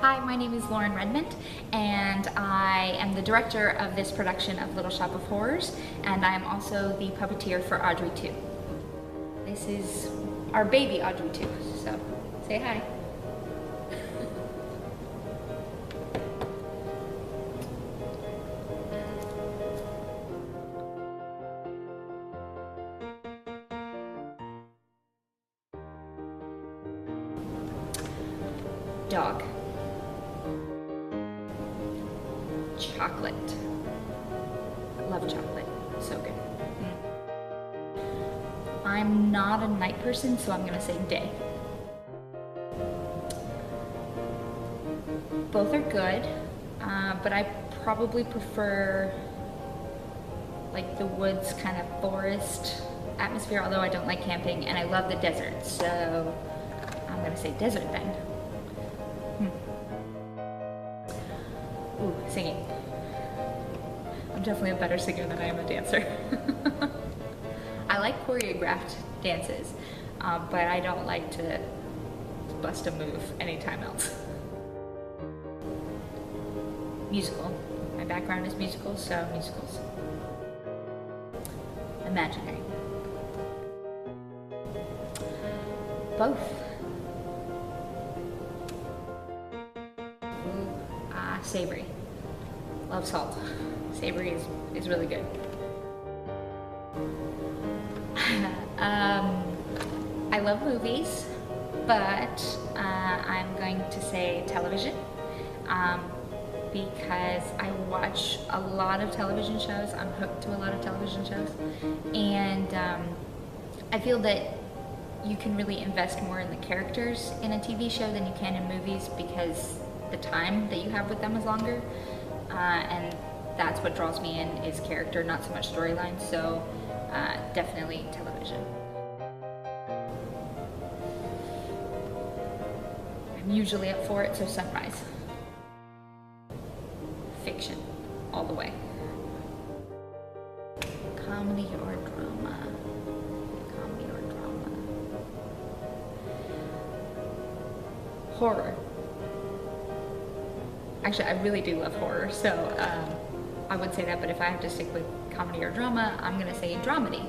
Hi, my name is Lauren Redmond, and I am the director of this production of Little Shop of Horrors, and I am also the puppeteer for Audrey 2. This is our baby Audrey 2, so say hi. Dog. Chocolate. I love chocolate. So good. I'm not a night person, so I'm gonna say day. Both are good, but I probably prefer like the woods kind of forest atmosphere, although I don't like camping, and I love the desert, so I'm gonna say desert then. Ooh, singing. I'm definitely a better singer than I am a dancer. I like choreographed dances, but I don't like to bust a move anytime else. Musical. My background is musical, so musicals. Imaginary. Both. Savory. Love salt. Savory is really good. I love movies, but I'm going to say television because I watch a lot of television shows. I'm hooked to a lot of television shows, and I feel that you can really invest more in the characters in a TV show than you can in movies because the time that you have with them is longer, and that's what draws me in is character, not so much storyline, so definitely television. I'm usually up for it, so sunrise. Fiction, all the way. Comedy or drama? Comedy or drama? Horror. Actually, I really do love horror, so I would say that, but if I have to stick with comedy or drama, I'm gonna say dramedy,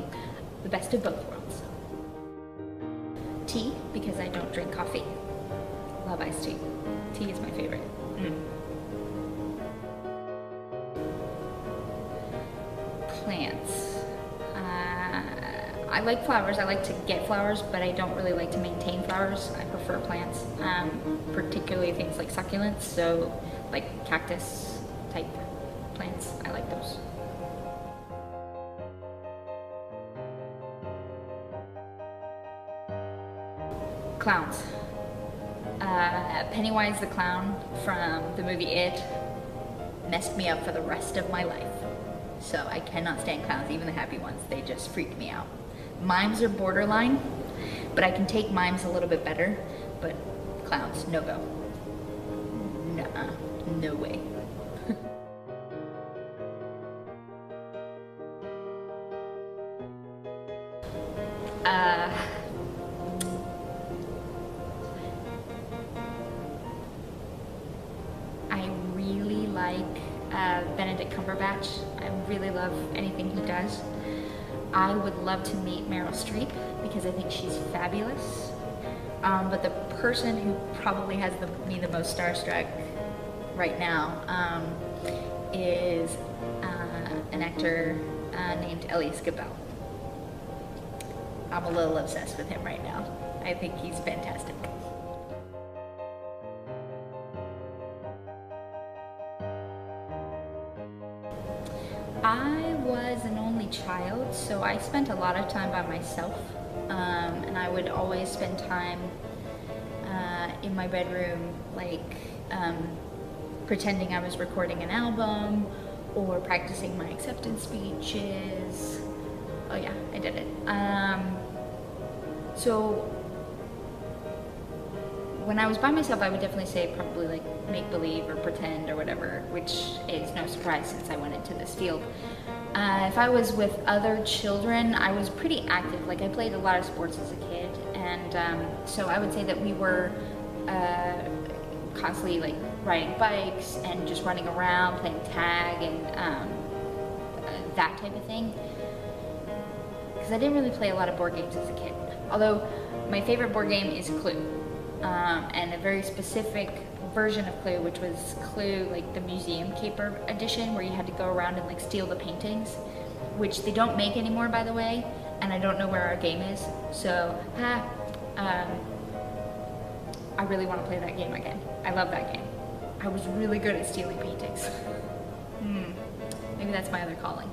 the best of both worlds. Tea, because I don't drink coffee. Love iced tea. Tea is my favorite. Plants. I like flowers. I like to get flowers, but I don't really like to maintain flowers. I prefer plants, particularly things like succulents, so like cactus type plants. I like those. Clowns. Pennywise the clown from the movie It messed me up for the rest of my life. So I cannot stand clowns, even the happy ones. They just freak me out. Mimes are borderline, but I can take mimes a little bit better, but clowns, no go. Nuh-uh, no way. I really like Benedict Cumberbatch. I really love anything he does. I would love to meet Meryl Streep because I think she's fabulous. But the person who probably has me the most starstruck right now is an actor named Elias Gabel. I'm a little obsessed with him right now. I think he's fantastic. I was an only child, so I spent a lot of time by myself, and I would always spend time in my bedroom, like pretending I was recording an album or practicing my acceptance speeches. Oh yeah, I did it. So when I was by myself, I would definitely say probably like make believe or pretend or whatever, which is no surprise since I went into this field. If I was with other children, I was pretty active. Like I played a lot of sports as a kid, and so I would say that we were constantly like riding bikes and just running around, playing tag and that type of thing. Because I didn't really play a lot of board games as a kid. Although my favorite board game is Clue, and a very specific version of Clue, which was Clue, like the Museum Caper edition, where you had to go around and like steal the paintings, which they don't make anymore, by the way, and I don't know where our game is, so I really want to play that game again. I love that game. I was really good at stealing paintings. Maybe that's my other calling.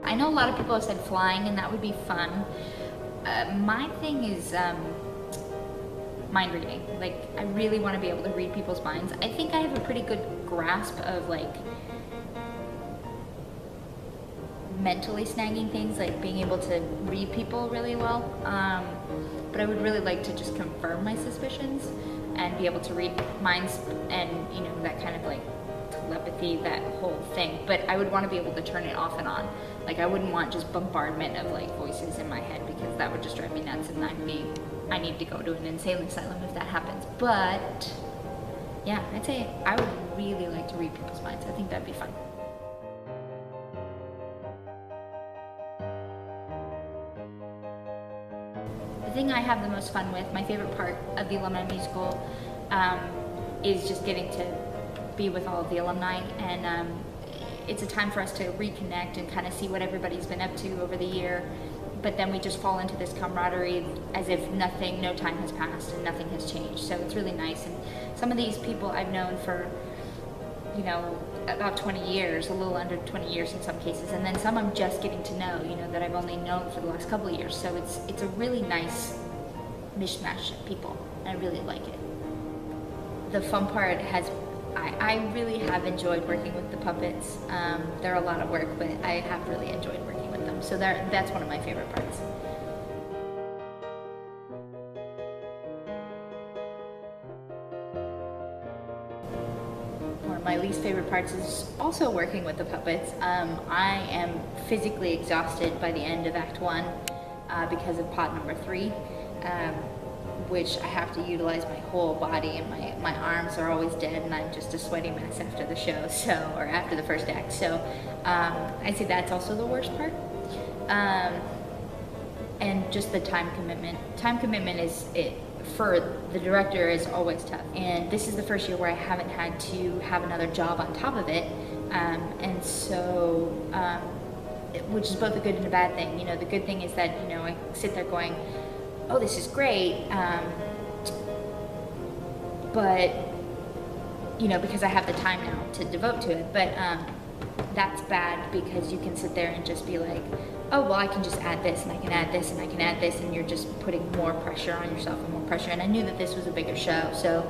I know a lot of people have said flying, and that would be fun. My thing is mind reading. Like, I really want to be able to read people's minds. I think I have a pretty good grasp of like mentally snagging things, like being able to read people really well. But I would really like to just confirm my suspicions and be able to read minds and, you know, that kind of like telepathy, that whole thing. But I would want to be able to turn it off and on. Like, I wouldn't want just bombardment of like voices in my head, because that would just drive me nuts, and I need to go to an insane asylum if that happens. But yeah, I'd say I would really like to read people's minds. I think that'd be fun. The thing I have the most fun with, my favorite part of the Alumni musical, is just getting to be with all of the alumni, and it's a time for us to reconnect and kind of see what everybody's been up to over the year. But then we just fall into this camaraderie as if no time has passed and nothing has changed. So it's really nice. And some of these people I've known for, you know, about 20 years, a little under 20 years in some cases. And then some I'm just getting to know, you know, that I've only known for the last couple of years. So it's a really nice mishmash of people. I really like it. The fun part I really have enjoyed working with the puppets. They're a lot of work, but I have really enjoyed working with them. So that's one of my favorite parts. One of my least favorite parts is also working with the puppets. I am physically exhausted by the end of Act 1 because of pod number 3. Which I have to utilize my whole body, and my arms are always dead, and I'm just a sweaty mess after the show, or after the first act. So I'd say that's also the worst part. And just the time commitment. Time commitment for the director is always tough. And this is the first year where I haven't had to have another job on top of it. And so, which is both a good and a bad thing. You know, the good thing is that, you know, I sit there going, oh, this is great, but, you know, because I have the time now to devote to it. But that's bad, because you can sit there and just be like, oh, well, I can just add this, and I can add this, and I can add this, and you're just putting more pressure on yourself and more pressure. And I knew that this was a bigger show, so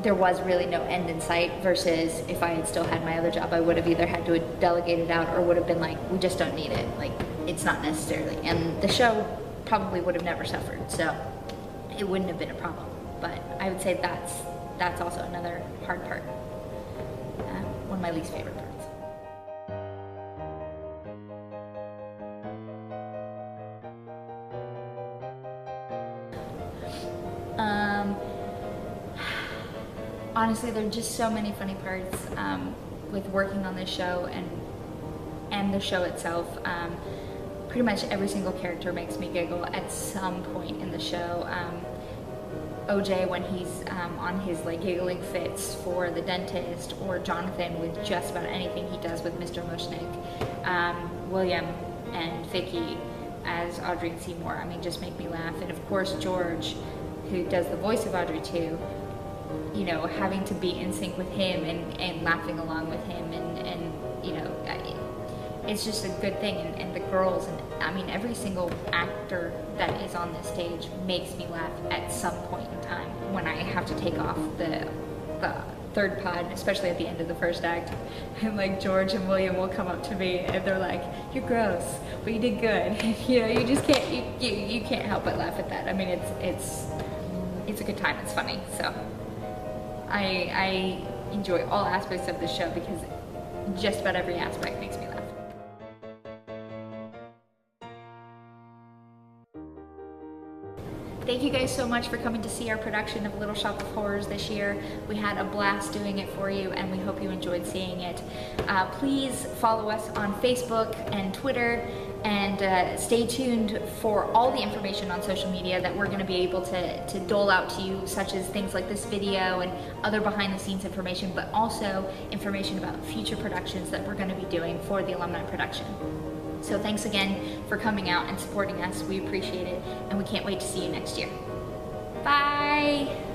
there was really no end in sight, versus if I had still had my other job, I would have either had to delegate it out, or would have been like, we just don't need it, like, it's not necessarily. And the show probably would have never suffered, so it wouldn't have been a problem. But I would say that's also another hard part, one of my least favorite parts. Honestly, there are just so many funny parts with working on this show and the show itself. Pretty much every single character makes me giggle at some point in the show. OJ when he's on his like giggling fits for the dentist, or Jonathan with just about anything he does with Mr. Mushnick. William and Vicky as Audrey and Seymour, I mean, just make me laugh. And of course George, who does the voice of Audrey too, you know, having to be in sync with him and laughing along with him, and you know, it's just a good thing. And the girls, and I mean, every single actor that is on this stage makes me laugh at some point in time when I have to take off the third pod, especially at the end of the first act. And like George and William will come up to me and they're like, "You're gross, but you did good." And, you know, you just can't, you can't help but laugh at that. I mean, it's a good time. It's funny. So I enjoy all aspects of the show, because just about every aspect makes me laugh. thank you guys so much for coming to see our production of Little Shop of Horrors this year. We had a blast doing it for you, and we hope you enjoyed seeing it. Please follow us on Facebook and Twitter, and stay tuned for all the information on social media that we're going to be able to dole out to you, such as things like this video and other behind the scenes information, but also information about future productions that we're going to be doing for the Alumni production. So thanks again for coming out and supporting us. We appreciate it, and we can't wait to see you next year. Bye!